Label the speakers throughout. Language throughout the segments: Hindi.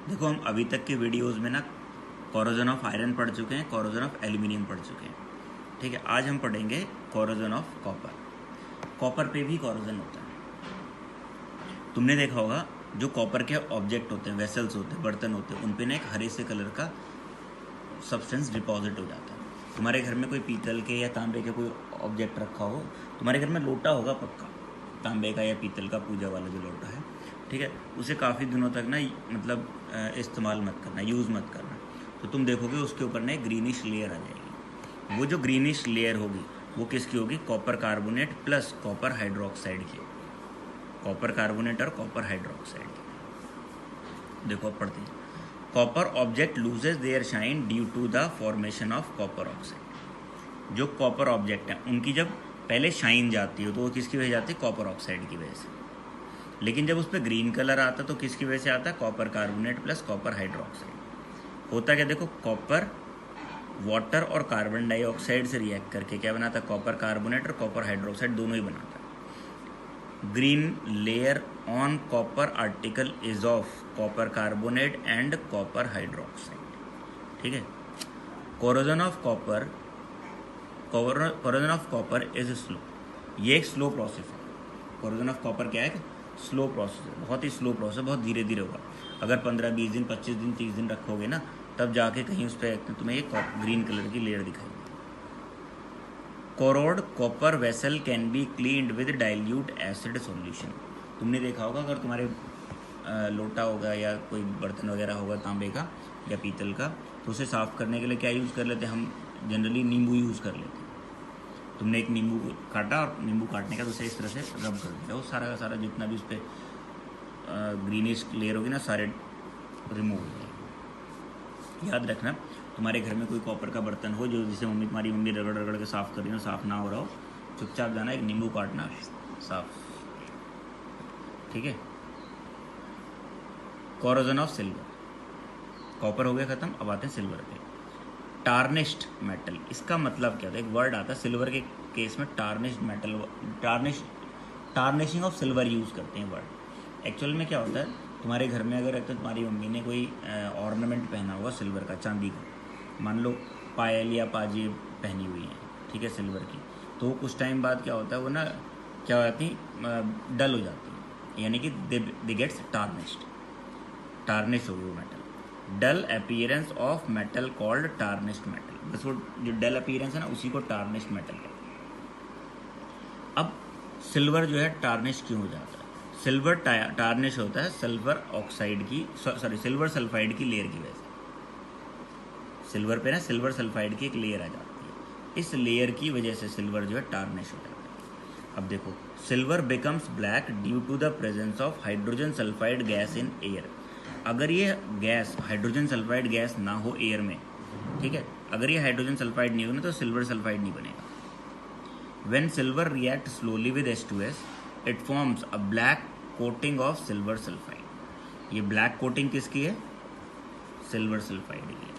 Speaker 1: देखो हम अभी तक के वीडियोस में ना कोरोजन ऑफ आयरन पढ़ चुके हैं, कोरोजन ऑफ एल्यूमिनियम पढ़ चुके हैं। ठीक है, आज हम पढ़ेंगे कोरोजन ऑफ कॉपर। कॉपर पे भी कोरोजन होता है। तुमने देखा होगा जो कॉपर के ऑब्जेक्ट होते हैं, वेसल्स होते हैं, बर्तन होते हैं, उन पे ना एक हरे से कलर का सब्सटेंस डिपॉजिट हो जाता है। तुम्हारे घर में कोई पीतल के या तांबे के कोई ऑब्जेक्ट रखा हो, तुम्हारे घर में लोटा होगा पक्का, तांबे का या पीतल का पूजा वाला जो लोटा है, ठीक है, उसे काफ़ी दिनों तक ना मतलब इस्तेमाल मत करना, यूज़ मत करना। तो तुम देखोगे उसके ऊपर ना एक ग्रीनिश लेयर आ जाएगी। वो जो ग्रीनिश लेयर होगी वो किसकी होगी? Copper carbonate plus copper hydroxide की। कॉपर कार्बोनेट और कॉपर हाइड्रोक्साइड की। देखो अब पढ़ते हैं। Copper object loses their shine due to the formation of copper oxide. जो कॉपर ऑब्जेक्ट हैं उनकी जब पहले शाइन जाती है तो वो किसकी वजह जाती है? कॉपर ऑक्साइड की वजह से। लेकिन जब उस पर ग्रीन कलर आता है तो किसकी वजह से आता है? Copper carbonate plus copper hydroxide. होता क्या? देखो, कॉपर वाटर और कार्बन डाइऑक्साइड से रिएक्ट करके क्या बनाता है? कॉपर कार्बोनेट और कॉपर हाइड्रोक्साइड दोनों ही बनाता है। Green layer on copper article is of copper carbonate and copper hydroxide. ठीक है। Corrosion of copper is slow. ये एक स्लो प्रोसेस है। कोरोजन ऑफ कॉपर क्या है? स्लो प्रोसेस है, बहुत ही स्लो प्रोसेस, बहुत धीरे धीरे होगा। अगर 15-20 दिन, 25 दिन, 30 दिन रखोगे ना, तब जाके कहीं उस पर तुम्हें एक ग्रीन कलर की लेयर दिखाई देगी। Corrode copper vessel can be cleaned with dilute acid solution. तुमने देखा होगा अगर तुम्हारे लोटा होगा या कोई बर्तन वगैरह होगा तांबे का या पीतल का, तो उसे साफ़ करने के लिए क्या यूज़ कर लेते हैं हम? जनरली नींबू यूज़ कर लेते हैं। तुमने एक नींबू को काटा और नींबू काटने का तो उसे इस तरह से रब कर दिया, वो सारा का सारा जितना भी उस पर ग्रीनिश लेयर होगी ना, सारे रिमूव हो जाएंगे। याद रखना, तुम्हारे घर में कोई कॉपर का बर्तन हो जो जिसे तुम्हारी मम्मी रगड़ रगड़ के साफ़ कर रही हो, साफ़ ना हो रहा हो, चुपचाप जाना, एक नींबू काटना, साफ। ठीक है। Corrosion of silver. कॉपर हो गया ख़त्म, अब आते हैं सिल्वर पे। टार्निश्ड मेटल, इसका मतलब क्या होता है? एक वर्ड आता है सिल्वर के केस में, tarnished metal, tarnishing of silver use करते हैं वर्ड। एक्चुअल में क्या होता है, तुम्हारे घर में अगर तुम्हारी मम्मी ने कोई ऑर्नामेंट पहना हुआ सिल्वर का, चांदी का, मान लो पायल या पाजी पहनी हुई है, ठीक है, सिल्वर की, तो कुछ टाइम बाद क्या होता है, वो ना क्या हो जाती, डल हो जाती है, यानी कि दे गेट्स टार्निश्ड, टार्निश हो गई वो metal. Dull appearance of metal called tarnished metal. बस वो जो डल अपीयरेंस है ना, उसी को टार्निश्ड मेटल कहते हैं। अब सिल्वर जो है टार्निश क्यों हो जाता है? सिल्वर टार्निश होता है सिल्वर ऑक्साइड की, सॉरी, सिल्वर सल्फाइड की लेयर की वजह से। सिल्वर पे ना सिल्वर सल्फाइड की एक लेयर आ जाती है, इस लेयर की वजह से सिल्वर जो है टार्निश हो जाता है। अब देखो, silver becomes black due to the presence of hydrogen sulphide gas in air. अगर ये गैस, हाइड्रोजन सल्फाइड गैस ना हो एयर में, ठीक है, अगर ये हाइड्रोजन सल्फाइड नहीं होगा तो सिल्वर सल्फाइड नहीं बनेगा। When silver react slowly with H2S, it forms a black coating of silver sulphide. ये ब्लैक कोटिंग किसकी है? सिल्वर सल्फाइड की है।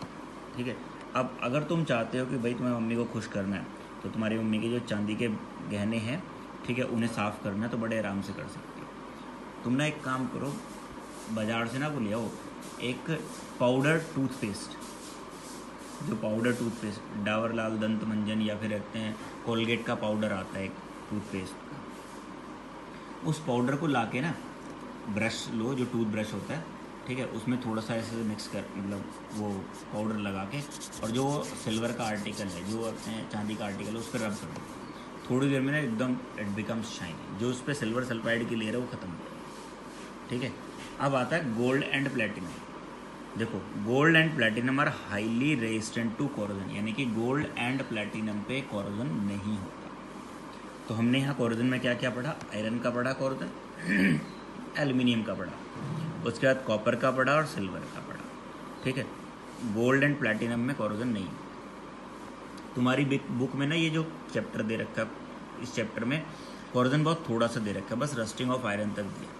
Speaker 1: ठीक है। अब अगर तुम चाहते हो कि भाई तुम्हारी मम्मी को खुश करना है, तो तुम्हारी मम्मी के जो चांदी के गहने हैं, ठीक है, उन्हें साफ़ करना है, तो बड़े आराम से कर सकते हो। तुम ना एक काम करो, बाज़ार से ना वो ले आओ एक पाउडर टूथपेस्ट, जो पाउडर टूथपेस्ट डाबर लाल दंत मंजन या फिर रखते हैं कोलगेट का पाउडर आता है एक टूथपेस्ट का, उस पाउडर को लाके ना ब्रश लो, जो टूथ ब्रश होता है, ठीक है, उसमें थोड़ा सा ऐसे मिक्स कर, मतलब वो पाउडर लगा के, और जो सिल्वर का आर्टिकल है, जो अपने चांदी का आर्टिकल है, उस पर रब कर दो। थोड़ी देर में ना एकदम इट बिकम्स शाइनी, जो उस पर सिल्वर सल्फाइड की लेयर है वो ख़त्म हो जाएगी। ठीक है। अब आता है गोल्ड एंड प्लेटिनम। देखो, gold and platinum are highly resistant to corrosion, यानी कि गोल्ड एंड प्लेटिनम पे कोरोजन नहीं होता। तो हमने यहाँ कोरोजन में क्या क्या पढ़ा? आयरन का पढ़ा कोरोजन, एल्यूमिनियम का पढ़ा, उसके बाद कॉपर का पढ़ा और सिल्वर का पढ़ा। ठीक है। गोल्ड एंड प्लेटिनम में कोरोजन नहीं है। तुम्हारी बुक में ना ये जो चैप्टर दे रखा है, इस चैप्टर में कोरोजन बहुत थोड़ा सा दे रखा है, बस रस्टिंग ऑफ आयरन तक दिया।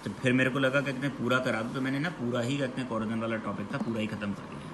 Speaker 1: तो फिर मेरे को लगा कि पूरा करा दूँ, तो मैंने ना पूरा ही कोरोजन वाला टॉपिक था पूरा ही ख़त्म कर दिया।